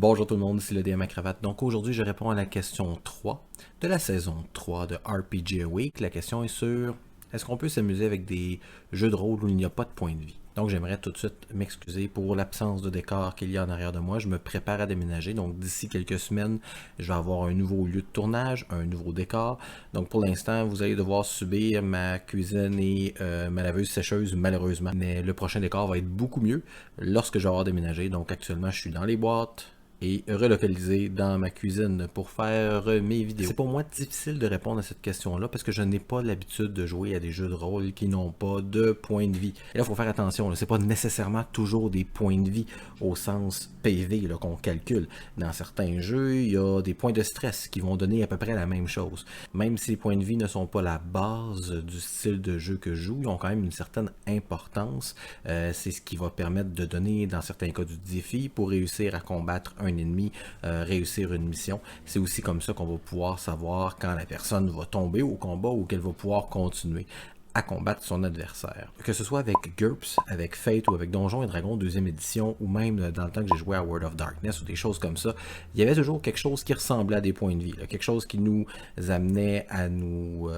Bonjour tout le monde, ici le DM à cravate. Donc aujourd'hui, je réponds à la question 3 de la saison 3 de RPG Week. La question est sur est-ce qu'on peut s'amuser avec des jeux de rôle où il n'y a pas de point de vie? Donc j'aimerais tout de suite m'excuser pour l'absence de décor qu'il y a en arrière de moi. Je me prépare à déménager, donc d'ici quelques semaines, je vais avoir un nouveau lieu de tournage, un nouveau décor. Donc pour l'instant, vous allez devoir subir ma cuisine et ma laveuse sécheuse malheureusement. Mais le prochain décor va être beaucoup mieux lorsque je vais avoir déménagé. Donc actuellement, je suis dans les boîtes et relocalisé dans ma cuisine pour faire mes vidéos. C'est pour moi difficile de répondre à cette question-là parce que je n'ai pas l'habitude de jouer à des jeux de rôle qui n'ont pas de points de vie. Et là, il faut faire attention, c'est pas nécessairement toujours des points de vie au sens PV qu'on calcule. Dans certains jeux, il y a des points de stress qui vont donner à peu près la même chose. Même si les points de vie ne sont pas la base du style de jeu que je joue, ils ont quand même une certaine importance. C'est ce qui va permettre de donner, dans certains cas, du défi pour réussir à combattre un ennemi, réussir une mission. C'est aussi comme ça qu'on va pouvoir savoir quand la personne va tomber au combat ou qu'elle va pouvoir continuer à combattre son adversaire. Que ce soit avec GURPS, avec Fate ou avec Donjons et Dragons 2e édition, ou même dans le temps que j'ai joué à World of Darkness ou des choses comme ça, il y avait toujours quelque chose qui ressemblait à des points de vie, là, quelque chose qui nous amenait à nous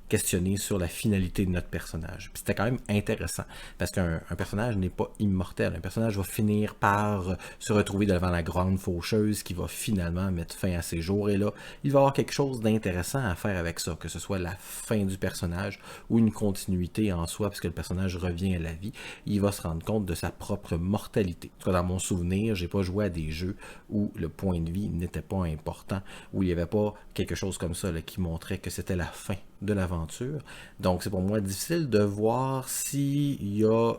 questionner sur la finalité de notre personnage. Puis c'était quand même intéressant, parce qu'un personnage n'est pas immortel. Un personnage va finir par se retrouver devant la grande faucheuse qui va finalement mettre fin à ses jours, et là, il va y avoir quelque chose d'intéressant à faire avec ça, que ce soit la fin du personnage ou une continuité en soi, parce que le personnage revient à la vie, il va se rendre compte de sa propre mortalité. En tout cas, dans mon souvenir, j'ai pas joué à des jeux où le point de vie n'était pas important, où il n'y avait pas quelque chose comme ça là, qui montrait que c'était la fin de l'aventure. Donc c'est pour moi difficile de voir s'il y a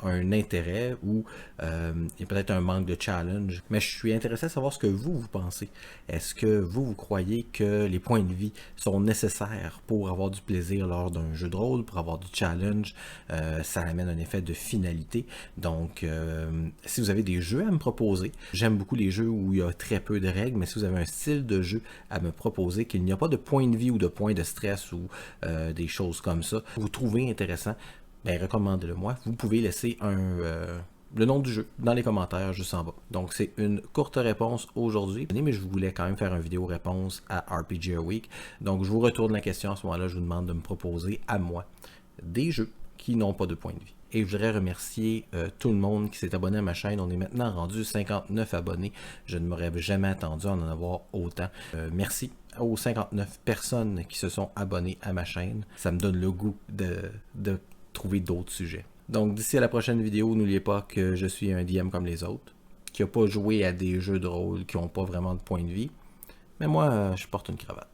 un intérêt ou il y a peut-être un manque de challenge. Mais je suis intéressé à savoir ce que vous pensez. Est-ce que vous croyez que les points de vie sont nécessaires pour avoir du plaisir lors d'un jeu de rôle, pour avoir du challenge? Ça amène un effet de finalité. Donc, si vous avez des jeux à me proposer, j'aime beaucoup les jeux où il y a très peu de règles, mais si vous avez un style de jeu à me proposer, qu'il n'y a pas de point de vie ou de point de stress ou des choses comme ça, vous trouvez intéressant, ben recommandez-le moi. Vous pouvez laisser le nom du jeu dans les commentaires juste en bas. Donc c'est une courte réponse aujourd'hui, mais je voulais quand même faire une vidéo réponse à RPG Week. Donc je vous retourne la question à ce moment-là, je vous demande de me proposer à moi des jeux qui n'ont pas de point de vie. Et je voudrais remercier tout le monde qui s'est abonné à ma chaîne. On est maintenant rendu 59 abonnés. Je ne m'aurais jamais attendu à en avoir autant. Merci aux 59 personnes qui se sont abonnées à ma chaîne. Ça me donne le goût de trouver d'autres sujets. Donc d'ici à la prochaine vidéo, n'oubliez pas que je suis un DM comme les autres, qui n'a pas joué à des jeux de rôle qui n'ont pas vraiment de point de vie. Mais moi, je porte une cravate.